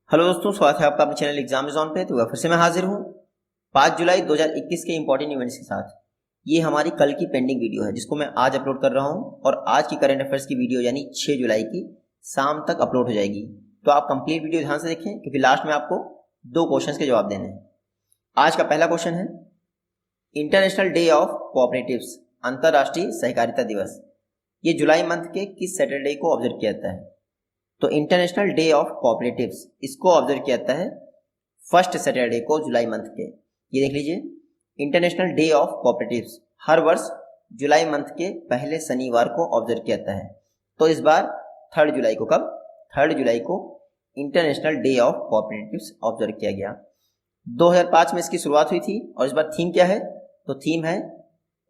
Hello दोस्तों, स्वागत है आपका अपने चैनल एग्जाम जोन पे। तो फिर से मैं हाजिर हूँ 5 जुलाई 2021 के इंपॉर्टेंट इवेंट्स के साथ। ये हमारी कल की पेंडिंग वीडियो है जिसको मैं आज अपलोड कर रहा हूँ और आज की करंट अफेयर्स की वीडियो यानी 6 जुलाई की शाम तक अपलोड हो जाएगी। तो आप कंप्लीट वीडियो ध्यान से देखें क्योंकि लास्ट में आपको 2 क्वेश्चन के जवाब देने हैं। आज का पहला क्वेश्चन है इंटरनेशनल डे ऑफ कोऑपरेटिव्स, अंतर्राष्ट्रीय सहकारिता दिवस, ये जुलाई मंथ के किस सैटरडे को ऑब्जर्व किया जाता है? तो इंटरनेशनल डे ऑफ कोऑपरेटिव्स इसको ऑब्जर्व किया जाता है फर्स्ट सैटरडे को जुलाई मंथ के। ये देख लीजिए, इंटरनेशनल डे ऑफ कोऑपरेटिव्स हर वर्ष जुलाई मंथ के पहले शनिवार को ऑब्जर्व किया जाता है। तो इस बार 3 जुलाई को, कब? 3 जुलाई को international day of cooperatives observe किया गया। 2005 में इसकी शुरुआत हुई थी और इस बार थीम क्या है? तो थीम है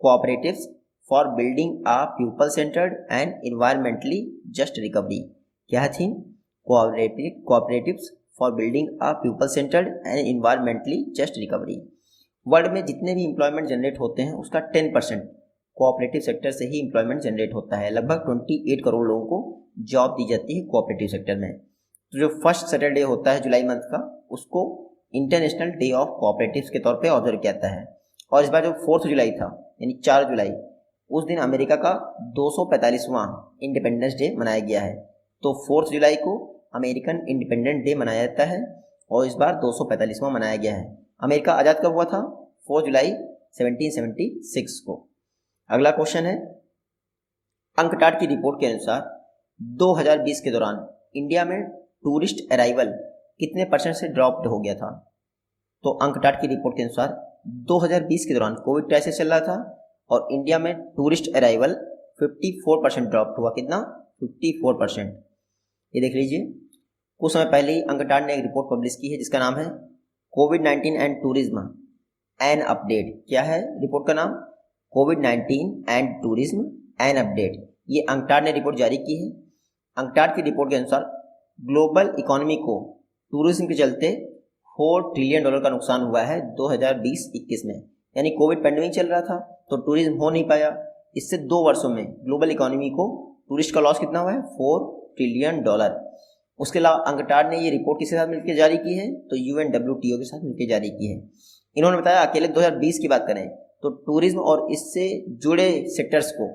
cooperatives for building a people centred and environmentally just recovery. क्या है theme? Cooperatives for building a people centred and environmentally just recovery. World में जितने भी एम्प्लॉयमेंट जनरेट होते हैं उसका 10% कोऑपरेटिव सेक्टर से ही एम्प्लॉयमेंट जनरेट होता है। लगभग 28 करोड़ लोगों को जॉब दी जाती है कोऑपरेटिव सेक्टर में। तो जो फर्स्ट सैटरडे होता है जुलाई मंथ का उसको इंटरनेशनल डे ऑफ कोऑपरेटिव्स के तौर पे ऑब्जर्व किया जाता है। और इस बार जो 4 जुलाई था यानी 4 जुलाई, उस दिन अमेरिका का 245वां इंडिपेंडेंस डे मनाया गया है। तो 4 जुलाई को अमेरिकन इंडिपेंडेंट डे मनाया जाता है और इस बार 245वां मनाया गया है। अमेरिका आज़ाद कब हुआ था? 4 जुलाई 1776 को। अगला क्वेश्चन है, अंकटाड की रिपोर्ट के अनुसार 2020 के दौरान इंडिया में टूरिस्ट अराइवल कितने % से ड्रॉप्ड हो गया था? तो अंकटाड की रिपोर्ट के अनुसार 2020 के दौरान कोविड क्राइसिस चल रहा था और इंडिया में टूरिस्ट अराइवल 54% ड्रॉप हुआ। कितना? 54%। ये देख लीजिए, कुछ समय पहले ही अंकटाड ने एक रिपोर्ट पब्लिश की है जिसका नाम है कोविड-19 एंड टूरिज्म एन अपडेट। क्या है रिपोर्ट का नाम? कोविड-19 एंड टूरिज्म एन अपडेट। ये अंकटाड ने रिपोर्ट जारी की है। अंकटाड की रिपोर्ट के अनुसार ग्लोबल इकोनॉमी को टूरिज्म के चलते $4 ट्रिलियन का नुकसान हुआ है 2020-21 में। यानी कोविड पैंडेमिक चल रहा था तो टूरिज्म हो नहीं पाया। इससे 2 वर्षों में ग्लोबल इकोनॉमी को टूरिस्ट का लॉस कितना हुआ है? $4 ट्रिलियन। उसके अलावा अंकटाड ने ये रिपोर्ट किसके साथ मिलकर जारी की है? तो UNWTO के साथ मिलकर जारी की है। इन्होंने बताया अकेले 2020 की बात करें तो टूरिज्म और इससे जुड़े सेक्टर्स को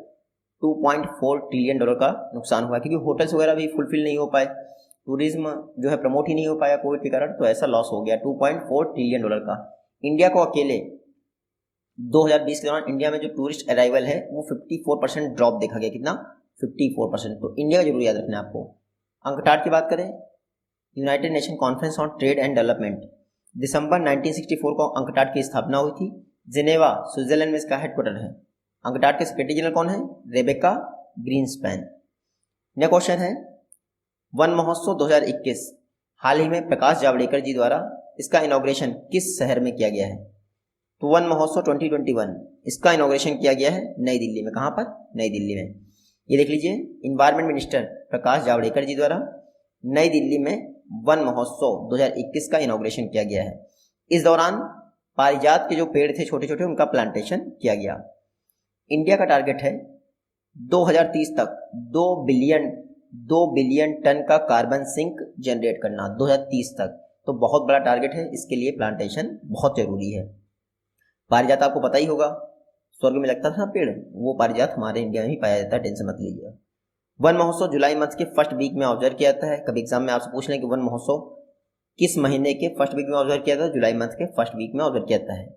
$2.4 ट्रिलियन का नुकसान हुआ क्योंकि होटल्स वगैरह भी फुलफिल नहीं हो पाए, टूरिज्म जो है प्रमोट ही नहीं हो पाया कोविड के कारण, तो ऐसा लॉस हो गया $2.4 ट्रिलियन का। इंडिया को अकेले 2020 के दौरान इंडिया में जो टूरिस्ट अराइवल है वो 54% ड्रॉप देखा गया। कितना? 54%। तो इंडिया का जरूर याद रखना है आपको। अंकटाड की बात करें, United Nation conference on trade and development, दिसंबर 1964 को अंकटाड की स्थापना हुई थी। जिनेवा स्विट्जरलैंड में इसका हेडक्वार्टर है। अंकटाड के सेक्रेटरी जनरल कौन है? Rebecca Greenspan. नेक्स्ट क्वेश्चन है, वन महोत्सव 2021 हाल ही में प्रकाश जावड़ेकर जी द्वारा इसका इनॉग्रेशन किस शहर में किया गया है? तो वन महोत्सव 2021 इसका इनॉग्रेशन किया गया है नई दिल्ली में। कहाँ पर? नई दिल्ली में। ये देख लीजिए, इन्वायरमेंट मिनिस्टर प्रकाश जावड़ेकर जी द्वारा नई दिल्ली में वन महोत्सव 2021 का इनॉग्रेशन किया गया है। इस दौरान पारिजात के जो पेड़ थे छोटे छोटे उनका प्लांटेशन किया गया। इंडिया का टारगेट है 2030 तक 2 बिलियन टन का कार्बन सिंक जनरेट करना 2030 तक। तो बहुत बड़ा टारगेट है, इसके लिए प्लांटेशन बहुत जरूरी है। पारिजात आपको पता ही होगा, स्वर्ग में लगता था पेड़, वो पारिजात हमारे इंडिया में ही पाया जाता है, टेंशन मत लीजिए। वन महोत्सव जुलाई मंथ के फर्स्ट वीक में ऑब्जर्व किया जाता है। कभी एग्जाम में आपसे पूछ लें कि वन महोत्सव किस महीने के फर्स्ट वीक में ऑब्जर्व किया जाता है? जुलाई मंथ के फर्स्ट वीक में ऑब्जर्व किया जाता है।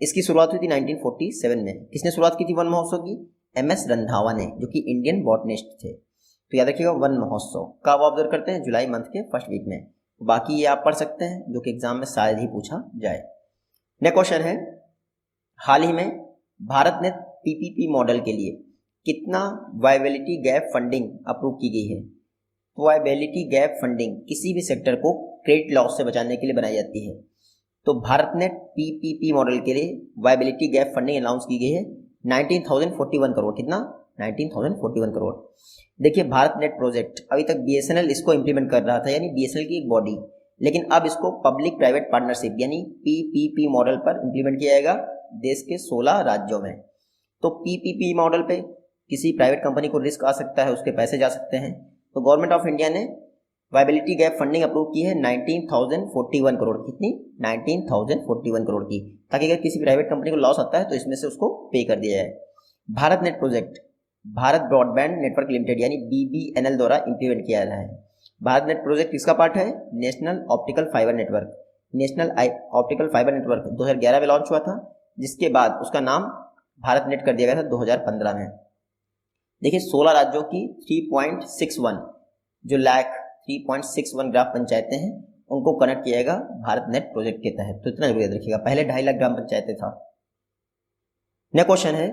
इसकी शुरुआत हुई थी 1947 में। किसने शुरुआत की थी वन महोत्सव की? MS रंधावा ने, जो कि इंडियन बॉटनिस्ट थे। तो याद रखिएगा, वन महोत्सव कब ऑब्जर्व करते हैं? जुलाई मंथ के फर्स्ट वीक में। बाकी ये आप पढ़ सकते हैं जो कि एग्जाम में शायद ही पूछा जाए। नेक्स्ट क्वेश्चन है, हाल ही में भारत ने PPP मॉडल के लिए कितना वायबिलिटी गैप फंडिंग अप्रूव की गई है? तो वायबिलिटी गैप फंडिंग किसी भी सेक्टर को क्रेडिट लॉस से बचाने के लिए बनाई जाती है। तो भारत ने PPP मॉडल के लिए वायबिलिटी गैप फंडिंग अनाउंस की गई है 19,041 करोड़। कितना? 19,041 करोड़। देखिए, भारत नेट प्रोजेक्ट अभी तक BSNL इसको इम्प्लीमेंट कर रहा था, यानी BSNL की एक बॉडी, लेकिन अब इसको पब्लिक प्राइवेट पार्टनरशिप यानी PPP मॉडल पर इम्प्लीमेंट किया जाएगा देश के 16 राज्यों में। तो PPP मॉडल पे किसी प्राइवेट कंपनी को रिस्क आ सकता है, उसके पैसे जा सकते हैं। तो गवर्नमेंट ऑफ इंडिया ने वायबिलिटी गैप फंडिंग अप्रूव की है 19,041 करोड़, कितनी 19,041 करोड़ की, ताकि अगर किसी प्राइवेट कंपनी को लॉस आता है तो इसमें से उसको पे कर दिया जाए। Bharat net project Bharat broadband network limited यानी BBNL द्वारा इंप्लीमेंट किया गया है। भारत नेट प्रोजेक्ट किसका पार्ट है? National optical fibre network. National optical fibre network 2011 में लॉन्च हुआ था, जिसके बाद उसका नाम भारत नेट कर दिया गया था 2015 में। देखिए 16 राज्यों की 3.61 जो लाख 3.61 ग्राम पंचायतें हैं उनको कनेक्ट किया जाएगा भारत नेट प्रोजेक्ट के तहत, तो इतना जरूर याद रखिएगा। पहले 2.5 लाख ग्राम पंचायतें था। नेक्स्ट क्वेश्चन है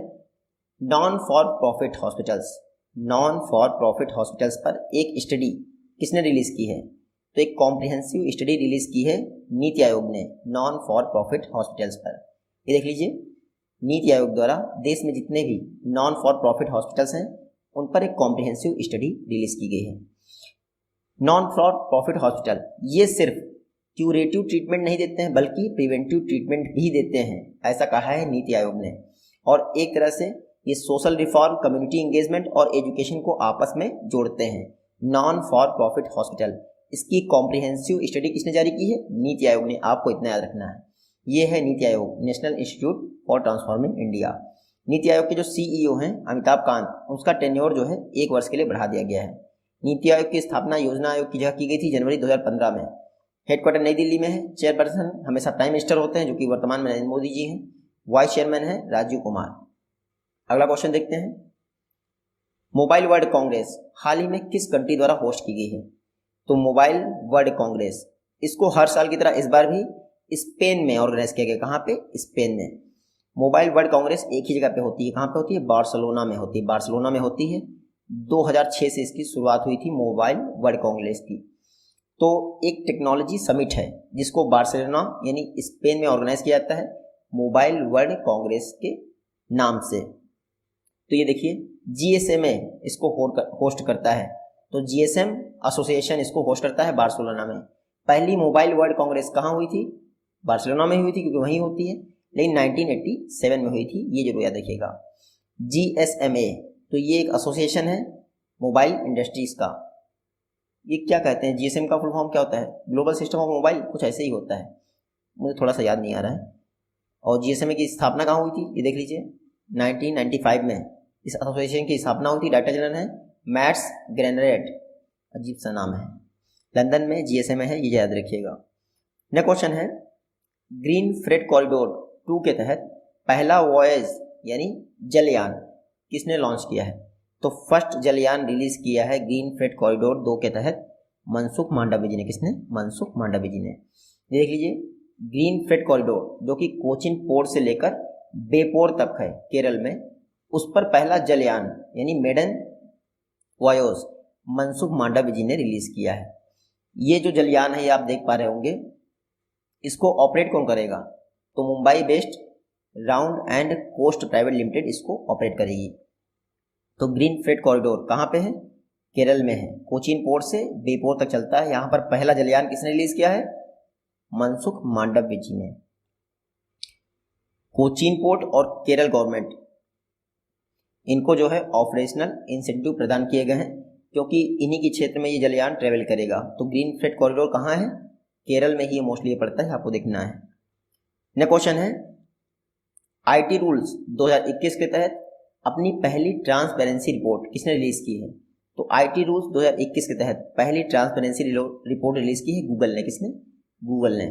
non for profit hospitals. Non for profit hospitals पर एक स्टडी किसने रिलीज की है? तो एक कॉम्प्रिहेंसिव स्टडी रिलीज की है नीति आयोग ने नॉन फॉर प्रॉफिट हॉस्पिटल्स पर। ये देख लीजिए, नीति आयोग द्वारा देश में जितने भी नॉन फॉर प्रॉफिट हॉस्पिटल्स हैं उन पर एक कॉम्प्रिहेंसिव स्टडी रिलीज की गई है। नॉन फॉर प्रॉफिट हॉस्पिटल ये सिर्फ क्यूरेटिव ट्रीटमेंट नहीं देते हैं बल्कि प्रिवेंटिव ट्रीटमेंट भी देते हैं, ऐसा कहा है नीति आयोग ने। और एक तरह से ये सोशल रिफॉर्म, कम्युनिटी एंगेजमेंट और एजुकेशन को आपस में जोड़ते हैं। नॉन फॉर प्रॉफिट हॉस्पिटल, इसकी कॉम्प्रिहेंसिव स्टडी किसने जारी की है? नीति आयोग ने। आपको इतना याद रखना है, ये है NITI Aayog, national institute for transforming India. NITI Aayog के जो CEO हैं अमिताभ कांत, उसका टेन्योर जो है 1 वर्ष के लिए बढ़ा दिया गया है। नीति आयोग की स्थापना योजना आयोग की जगह की गई थी जनवरी 2015 में। हेडक्वार्टर नई दिल्ली में है। चेयरपर्सन हमेशा प्राइम मिनिस्टर होते हैं जो कि वर्तमान में नरेंद्र मोदी जी हैं। वाइस चेयरमैन है राजीव कुमार। अगला क्वेश्चन देखते हैं, मोबाइल वर्ल्ड कांग्रेस हाल ही में किस कंट्री द्वारा होस्ट की गई है? तो मोबाइल वर्ल्ड कांग्रेस, इसको हर साल की तरह इस बार भी स्पेन में ऑर्गेनाइज किया गया। कहाँ पे? स्पेन में। मोबाइल वर्ल्ड कांग्रेस एक ही जगह पे होती है। कहाँ पे होती है? बार्सिलोना में होती है। बार्सिलोना में होती है। 2006 से इसकी शुरुआत हुई थी मोबाइल वर्ल्ड कांग्रेस की। तो एक टेक्नोलॉजी समिट है जिसको बार्सिलोना यानी स्पेन में ऑर्गेनाइज किया जाता है मोबाइल वर्ल्ड कांग्रेस के नाम से। तो ये देखिए GSMA इसको होस्ट करता है, तो GSM एसोसिएशन इसको होस्ट करता है बार्सिलोना में। पहली मोबाइल वर्ल्ड कांग्रेस कहाँ हुई थी? बार्सिलोना में हुई थी क्योंकि वहीं होती है, लेकिन 1987 में हुई थी, ये जरूर याद रखिएगा। GSMA तो ये एक एसोसिएशन है मोबाइल इंडस्ट्रीज का। ये क्या कहते हैं? GSM का फुल फॉर्म क्या होता है? ग्लोबल सिस्टम ऑफ मोबाइल, कुछ ऐसे ही होता है, मुझे थोड़ा सा याद नहीं आ रहा है। और GSMA की स्थापना कहाँ हुई थी? ये देख लीजिए 1995 में इस एसोसिएशन की स्थापना हुई थी। डायरेक्टर जनरल है मैट्स ग्रेनरेट, अजीब सा नाम है। लंदन में GSMA है, ये याद रखिएगा। नेक्स्ट क्वेश्चन है, ग्रीन फ्रेट कॉरिडोर 2 के तहत पहला वॉयज यानी जलयान किसने लॉन्च किया है? तो फर्स्ट जलयान रिलीज किया है ग्रीन फ्रेट कॉरिडोर 2 के तहत मनसुख मांडव्य जी ने। किसने? मनसुख मांडव्य जी ने। ये देख लीजिए ग्रीन फ्रेट कॉरिडोर जो कि कोचिन पोर्ट से लेकर बेपोर तक है केरल में, उस पर पहला जलयान यानी मेडन वॉयज मनसुख मांडव्य जी ने रिलीज किया है। ये जो जलयान है ये आप देख पा रहे होंगे, इसको ऑपरेट कौन करेगा? तो Mumbai based round and coast private limited इसको ऑपरेट करेगी। तो ग्रीन फ्रेट कॉरिडोर कहाँ पे है? केरल में है। कोचीन पोर्ट से बेपोर तक चलता है। यहाँ पर पहला जलयान किसने रिलीज किया है? मनसुख मांडव्य जी ने। कोचीन पोर्ट और केरल गवर्नमेंट इनको जो है ऑपरेशनल इंसेंटिव प्रदान किए गए हैं क्योंकि इन्हीं के क्षेत्र में ये जलयान ट्रेवल करेगा। तो ग्रीन फ्रेट कॉरिडोर कहाँ है? केरल में ही मोस्टली पड़ता है, आपको देखना है। नेक्स्ट क्वेश्चन है, IT रूल्स 2021 के तहत अपनी पहली ट्रांसपेरेंसी रिपोर्ट किसने रिलीज की है? तो IT रूल्स 2021 के तहत पहली ट्रांसपेरेंसी रिपोर्ट रिलीज की है गूगल ने। किसने? गूगल ने।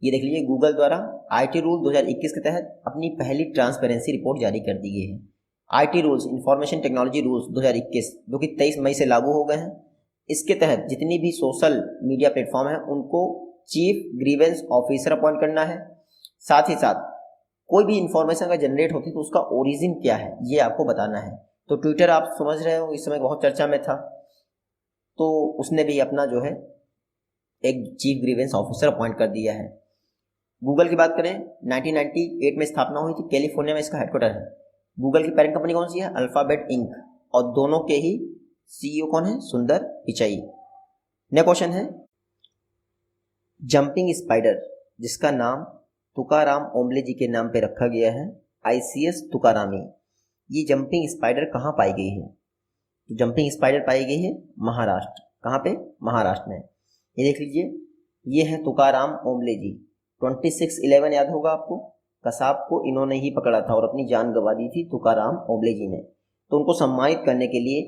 ये देख लीजिए गूगल द्वारा IT रूल 2021 के तहत अपनी पहली ट्रांसपेरेंसी रिपोर्ट जारी कर दी गई है। IT rules information technology rules 2021 जो कि 23 मई से लागू हो गए हैं। इसके तहत जितनी भी सोशल मीडिया प्लेटफॉर्म है उनको चीफ ग्रीवेंस ऑफिसर अपॉइंट करना है। साथ ही साथ कोई भी इंफॉर्मेशन अगर जनरेट होती है तो उसका ओरिजिन क्या है ये आपको बताना है। तो ट्विटर आप समझ रहे हो इस समय बहुत चर्चा में था, तो उसने भी अपना जो है एक चीफ ग्रीवेंस ऑफिसर अपॉइंट कर दिया है। गूगल की बात करें 1998 में स्थापना हुई थी, कैलिफोर्निया में इसका हेडक्वार्टर है। गूगल की पेरेंट कंपनी कौन सी है? अल्फाबेट इंक, और दोनों के ही CEO कौन है? सुंदर पिचाई। नेक्स्ट क्वेश्चन है, जंपिंग स्पाइडर जिसका नाम तुकाराम ओम्बले जी के नाम पे रखा गया है, ICS तुकारामी, ये जंपिंग स्पाइडर कहाँ पाई गई है? तो जंपिंग स्पाइडर पाई गई है महाराष्ट्र। कहाँ पे? महाराष्ट्र में। ये देख लीजिए, ये है तुकाराम ओम्बले जी। 26/11 याद होगा आपको, कसाब को इन्होंने ही पकड़ा था और अपनी जान गंवा दी थी तुकाराम ओम्बले जी ने। तो उनको सम्मानित करने के लिए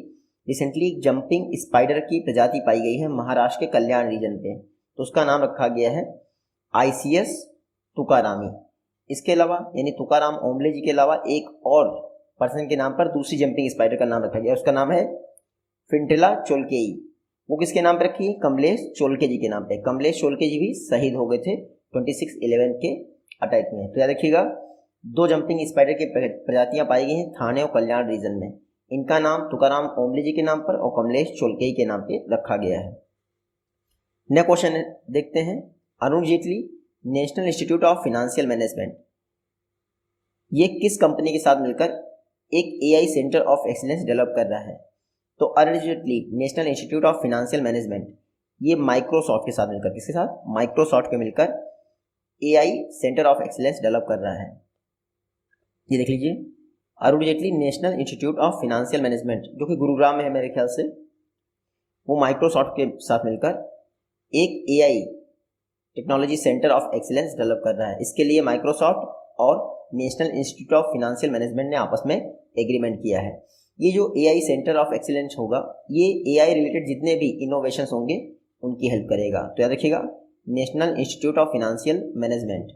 रिसेंटली एक जंपिंग स्पाइडर की प्रजाति पाई गई है महाराष्ट्र के कल्याण रीजन पे, तो उसका नाम रखा गया है ICS तुकारामी। इसके अलावा यानी तुकाराम ओम्बले जी के अलावा एक और पर्सन के नाम पर दूसरी जंपिंग स्पाइडर का नाम रखा गया, उसका नाम है फिंटिला चोलकेई। वो किसके नाम पे रखी है? कमलेश चोलके जी के नाम पे। कमलेश चोलके जी भी शहीद हो गए थे 26/11 के अटैक में। तो याद रखिएगा, 2 जंपिंग स्पाइडर की प्रजातियां पाई गई हैं थाने और कल्याण रीजन में। इनका नाम तुकाराम ओम्बले जी के नाम पर और कमलेश चोलकेई के नाम पे रखा गया है। नेक्स्ट क्वेश्चन देखते हैं। Arun Jaitley national institute of financial management, ये किस कंपनी के साथ मिलकर एक AI centre of excellence develop कर रहा है? तो Arun Jaitley national institute of financial management, ये माइक्रोसॉफ्ट के साथ मिलकर, किसके साथ? माइक्रोसॉफ्ट के मिलकर AI centre of excellence develop कर रहा है। ये देख लीजिए, Arun Jaitley national institute of financial management, जो कि गुरुग्राम में है मेरे ख्याल से, वो माइक्रोसॉफ्ट के साथ मिलकर एक AI technology centre of excellence develop कर रहा है। इसके लिए माइक्रोसॉफ्ट और national institute of financial management ने आपस में एग्रीमेंट किया है। ये जो AI सेंटर ऑफ एक्सीलेंस होगा, ये AI रिलेटेड जितने भी इनोवेशंस होंगे उनकी हेल्प करेगा। तो याद रखिएगा, national institute of financial management.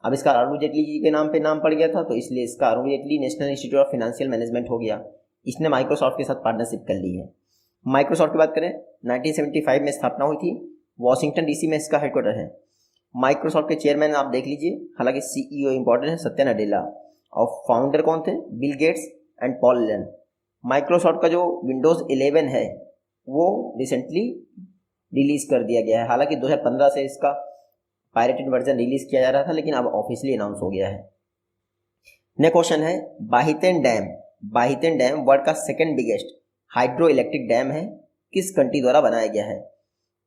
अब इसका अरुण जेटली जी के नाम पे नाम पड़ गया था, तो इसलिए इसका Arun Jaitley national institute of financial management हो गया। इसने माइक्रोसॉफ्ट के साथ पार्टनरशिप कर ली है। माइक्रोसॉफ्ट की बात करें, 1975 में स्थापना हुई थी, वॉशिंगटन DC में इसका हेडक्वार्टर है। माइक्रोसॉफ्ट के चेयरमैन आप देख लीजिए, हालांकि CEO इंपॉर्टेंट है, सत्या नडेला, और फाउंडर कौन थे? Bill Gates and Paul Allen. Microsoft का जो विंडोज़ 11 है वो रिसेंटली रिलीज़ कर दिया गया है। हालांकि 2015 से इसका पायरेटेड वर्जन रिलीज़ किया जा रहा था, लेकिन अब ऑफिशियली अनाउंस हो गया है। नेक्स्ट क्वेश्चन है, बाहितेन डैम। बाहितेन डैम वर्ल्ड का second biggest hydro electric dam है, किस कंट्री द्वारा बनाया गया है?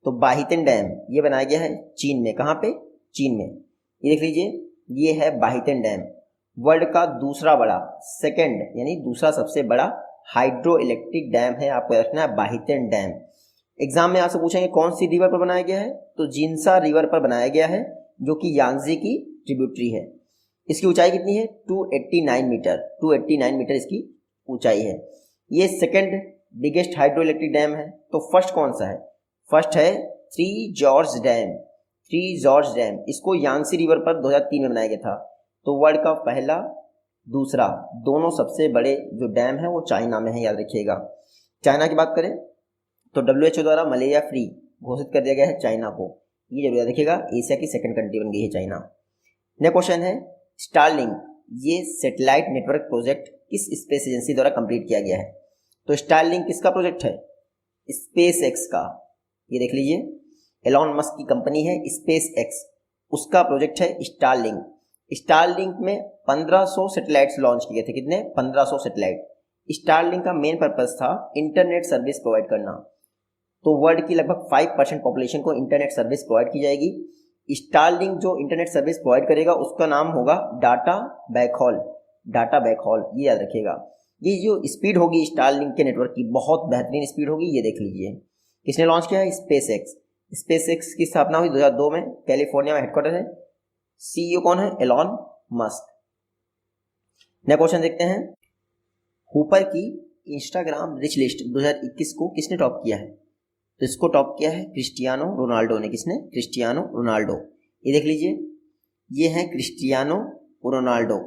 तो बाहितेन डैम ये बनाया गया है चीन में। कहाँ पे? चीन में। ये देख लीजिए, ये है बाहितेन डैम, वर्ल्ड का दूसरा बड़ा, सेकंड यानी दूसरा सबसे बड़ा हाइड्रो इलेक्ट्रिक डैम है। आपको रखना है बाहितेन डैम। एग्जाम में आपसे पूछेंगे कौन सी रिवर पर बनाया गया है, तो जिनसा रिवर पर बनाया गया है, जो कि यांगजी की ट्रिब्यूटरी है। इसकी ऊंचाई कितनी है? 289 मीटर। 289 मीटर इसकी ऊंचाई है। ये second biggest hydro electric dam है। तो फर्स्ट कौन सा है? फर्स्ट है three George dam. Three George dam, इसको यांगसी रिवर पर 2003 में बनाया गया था। तो वर्ल्ड का पहला, दूसरा, दोनों सबसे बड़े जो डैम है वो चाइना में है, याद रखिएगा। चाइना की बात करें तो WHO द्वारा मलेरिया फ्री घोषित कर दिया गया है चाइना को। ये जरूर याद रखिएगा, एशिया की सेकंड कंट्री बन गई है चाइना। नेक्स्ट क्वेश्चन है, स्टारलिंक, ये सैटेलाइट नेटवर्क प्रोजेक्ट किस स्पेस एजेंसी द्वारा कंप्लीट किया गया है? तो स्टारलिंक किसका प्रोजेक्ट है? स्पेस एक्स का। ये देख लीजिए, एलॉन मस्क की कंपनी है स्पेस एक्स, उसका प्रोजेक्ट है स्टारलिंक। स्टारलिंक में 1500 सैटेलाइट्स लॉन्च किए थे। कितने? 1500 सैटेलाइट। स्टारलिंक का मेन पर्पस था इंटरनेट सर्विस प्रोवाइड करना। तो वर्ल्ड की लगभग 5% पॉपुलेशन को इंटरनेट सर्विस प्रोवाइड की जाएगी। स्टारलिंक जो इंटरनेट सर्विस प्रोवाइड करेगा उसका नाम होगा डाटा बैकहॉल। डाटा बैकहॉल, ये याद रखिएगा। ये जो स्पीड होगी स्टारलिंक के नेटवर्क की, बहुत बेहतरीन स्पीड होगी। ये देख लीजिए, किसने लॉन्च किया है? Space x. स्पेस एक्स की स्थापना हुई 2002 में, कैलिफोर्निया में हेडक्वार्टर है। CEO कौन है? Elon Musk. नेक्स्ट क्वेश्चन देखते हैं, हूपर की इंस्टाग्राम रिच लिस्ट 2021 को किसने टॉप किया है? तो इसको टॉप किया है क्रिस्टियानो रोनाल्डो ने। किसने? Cristiano Ronaldo. ये देख लीजिए, ये है क्रिस्टियानो रोनाल्डो।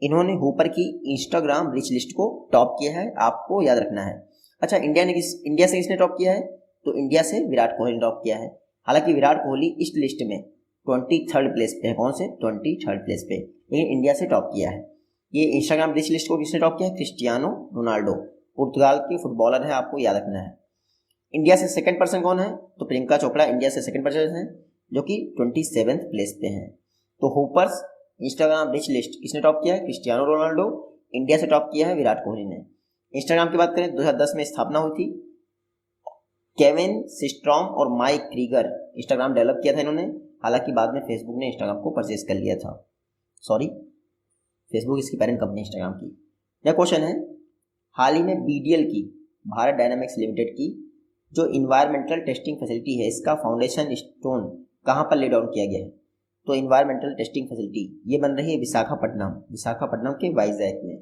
इन्होंने हूपर की इंस्टाग्राम रिच लिस्ट को टॉप किया है, आपको याद रखना है। अच्छा, इंडिया से किसने टॉप किया है? तो इंडिया से विराट कोहली ने टॉप किया है। हालांकि विराट कोहली इस लिस्ट में 23rd प्लेस पे है। कौन से? 23rd प्लेस पे, लेकिन इंडिया से टॉप किया है। ये इंस्टाग्राम रिच लिस्ट को किसने टॉप किया है? क्रिस्टियानो रोनाल्डो, पुर्तगाल के फुटबॉलर है, आपको याद रखना है। इंडिया से सेकंड पर्सन कौन है? तो प्रियंका चोपड़ा इंडिया से सेकंड पर्सन है, जो कि 27th प्लेस पे हैं। तो हूपर्स इंस्टाग्राम रिच लिस्ट किसने टॉप किया है? Cristiano Ronaldo. इंडिया से टॉप किया है विराट कोहली ने। इंस्टाग्राम की बात करें, 2010 में स्थापना हुई थी। केविन सिस्ट्रॉम और माइक क्रीगर इंस्टाग्राम डेवलप किया था इन्होंने। हालांकि बाद में फेसबुक ने इंस्टाग्राम को परचेज कर लिया था। सॉरी, फेसबुक इसकी पेरेंट कंपनी इंस्टाग्राम की। यह क्वेश्चन है, हाल ही में BDL की, भारत डायनामिक्स लिमिटेड की जो इन्वायरमेंटल टेस्टिंग फैसिलिटी है इसका फाउंडेशन स्टोन कहाँ पर ले डाउन किया गया है? तो इन्वायरमेंटल टेस्टिंग फैसिलिटी ये बन रही है विशाखापट्टनम के वाइजैक में।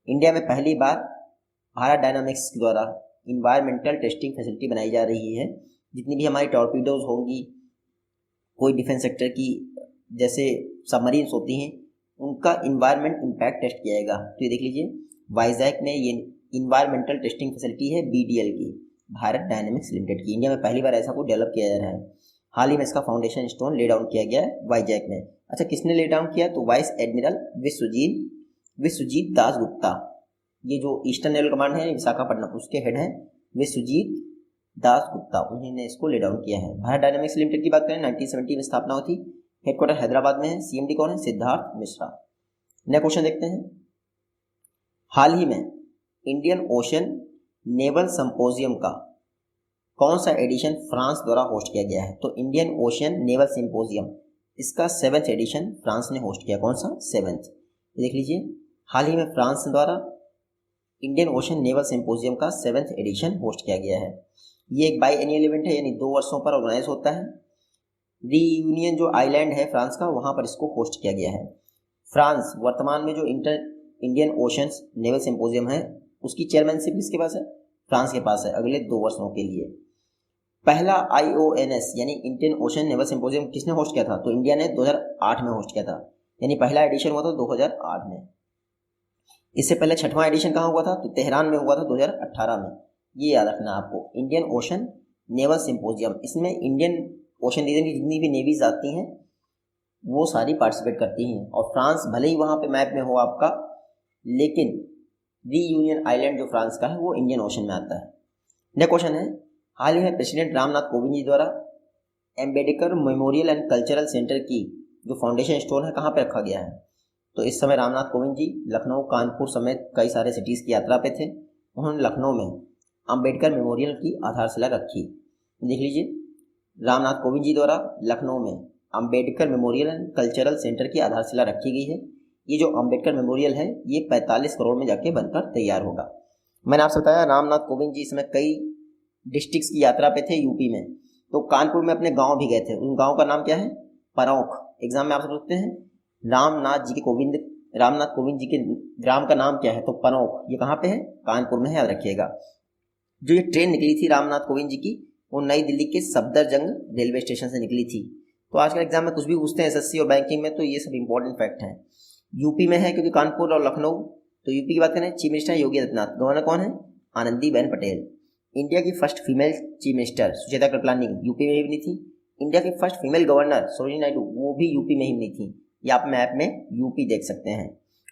इंडिया में पहली बार भारत डायनामिक्स के द्वारा इन्वायरमेंटल टेस्टिंग फैसिलिटी बनाई जा रही है। जितनी भी हमारी टॉर्पीडोज होंगी, कोई डिफेंस सेक्टर की जैसे सबमरीन्स होती हैं, उनका इन्वायरमेंट इम्पैक्ट टेस्ट किया जाएगा। तो ये देख लीजिए वाइजैक में ये इन्वायरमेंटल टेस्टिंग फैसिलिटी है BDL की, भारत डायनामिक्स लिमिटेड की। इंडिया में पहली बार ऐसा को डेवलप किया जा रहा है। हाल ही में इसका फाउंडेशन स्टोन ले डाउन किया गया है वाइजैक में। अच्छा, किसने ले डाउन किया? तो वाइस एडमिरल विश्वजीत दास गुप्ता, ये जो ईस्टर्न नेवल कमांड है विशाखापट्टनम, उसके हेड हैं विश्वजीत दास गुप्ता, उन्हीं ने इसको ले डाउन किया है। भारत डायनामिक्स लिमिटेड की बात करें 1970 में स्थापना हुई थी, हेडक्वार्टर हैदराबाद में है। CMD कौन है? सिद्धार्थ मिश्रा। नया क्वेश्चन देखते हैं। हाल ही में इंडियन ओशन नेवल सिंपोजियम का कौन सा एडिशन फ्रांस द्वारा होस्ट किया गया है? तो इंडियन ओशन नेवल सिंपोजियम, इसका 7th एडिशन फ्रांस ने होस्ट किया। कौन सा? 7th। देख लीजिए, हाल ही में फ्रांस द्वारा इंडियन ओशन नेवल सिंपोजियम का 7th एडिशन होस्ट किया गया है। ये एक बाई एनुअल इवेंट है, यानी 2 वर्षों पर ऑर्गेनाइज होता है। रीयूनियन जो आइलैंड है फ्रांस का, वहाँ पर इसको होस्ट किया गया है। फ्रांस वर्तमान में जो इंडियन ओशन नेवल सिंपोजियम है उसकी चेयरमैनशिप किसके पास है? फ्रांस के पास है अगले 2 वर्षों के लिए। पहला IONS यानी इंडियन ओशन नेवल सिंपोजियम किसने होस्ट किया था? तो इंडिया ने 2008 में होस्ट किया था, यानी पहला एडिशन हुआ था 2008 में। इससे पहले 6वां एडिशन कहाँ हुआ था? तो तेहरान में हुआ था 2018 में। ये याद रखना आपको, इंडियन ओशन नेवल सिंपोजियम। इसमें इंडियन ओशन रीजन की जितनी भी नेवीज आती हैं वो सारी पार्टिसिपेट करती हैं। और फ्रांस भले ही वहाँ पे मैप में हो आपका, लेकिन रीयूनियन आइलैंड जो फ्रांस का है वो इंडियन ओशन में आता है। नेक्स्ट क्वेश्चन है, हाल ही में प्रेसिडेंट रामनाथ कोविंद जी द्वारा एम्बेडकर मेमोरियल एंड कल्चरल सेंटर की जो फाउंडेशन स्टोन है कहाँ पे रखा गया है? तो इस समय रामनाथ कोविंद जी लखनऊ, कानपुर समेत कई सारे सिटीज़ की यात्रा पे थे। उन्होंने लखनऊ में अम्बेडकर मेमोरियल की आधारशिला रखी। देख लीजिए, रामनाथ कोविंद जी द्वारा लखनऊ में Ambedkar memorial and cultural centre की आधारशिला रखी गई है। ये जो अम्बेडकर मेमोरियल है ये 45 करोड़ में जाके बनकर तैयार होगा। मैंने आपसे बताया रामनाथ कोविंद जी इसमें कई डिस्ट्रिक्ट्स की यात्रा पे थे यूपी में, तो कानपुर में अपने गांव भी गए थे। उन गांव का नाम क्या है? परौख। एग्जाम में आप पूछते हैं रामनाथ कोविंद जी के ग्राम का नाम क्या है? तो परौख। ये कहाँ पे है? कानपुर में है, याद रखिएगा। जो ये ट्रेन निकली थी रामनाथ कोविंद जी की, वो नई दिल्ली के सफदरजंग रेलवे स्टेशन से निकली थी। तो आजकल एग्जाम में कुछ भी पूछते हैं SSC और बैंकिंग में, तो ये सब इंपॉर्टेंट फैक्ट हैं। यूपी में है क्योंकि कानपुर और लखनऊ। तो यूपी की बात करें, chief minister Yogi Adityanath. Governor कौन है? आनंदीबेन पटेल। इंडिया की first female chief minister Sucheta Kripalani UP में ही बनी थी। इंडिया की first female governor Sarojini Naidu, वो भी यूपी में ही बनी थी। ये आप मैप में यूपी देख सकते हैं।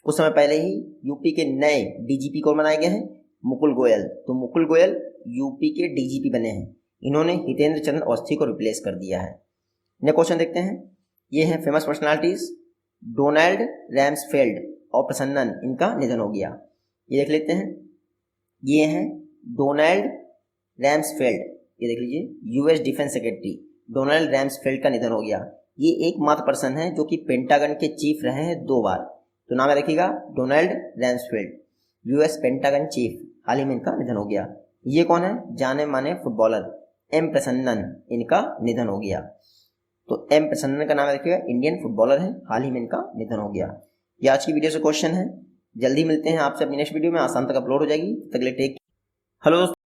कुछ समय पहले ही यूपी के नए DGP कौन बनाए गए हैं? मुकुल गोयल। तो मुकुल गोयल यूपी के DGP बने हैं। इन्होंने हितेंद्र चंद्र अवस्थी को रिप्लेस कर दिया है। नेक्स्ट क्वेश्चन देखते हैं। ये हैं फेमस पर्सनालिटीज, डोनाल्ड रैम्सफेल्ड और प्रसन्नन, इनका निधन हो गया। ये देख लेते हैं। ये हैं डोनाल्ड रैम्सफेल्ड, ये देख लीजिए, US डिफेंस सेक्रेटरी डोनाल्ड रैम्सफेल्ड का निधन हो गया। ये एकमात्र पर्सन है जो कि पेंटागन के चीफ रहे हैं 2 बार। तो नाम रखिएगा डोनाल्ड रैम्सफेल्ड, US पेंटागन चीफ। हाल ही में इनका निधन हो गया। ये कौन है? जाने माने फुटबॉलर M प्रसन्नन, इनका निधन हो गया। तो M प्रसन्नन का नाम रखिएगा, इंडियन फुटबॉलर है, हाल ही में इनका निधन हो गया। ये आज की वीडियो से क्वेश्चन है। जल्दी मिलते हैं आपसे अपनी नेक्स्ट वीडियो में, आसान तक अपलोड हो जाएगी। तक के लिए टेक। हेलो दोस्तों।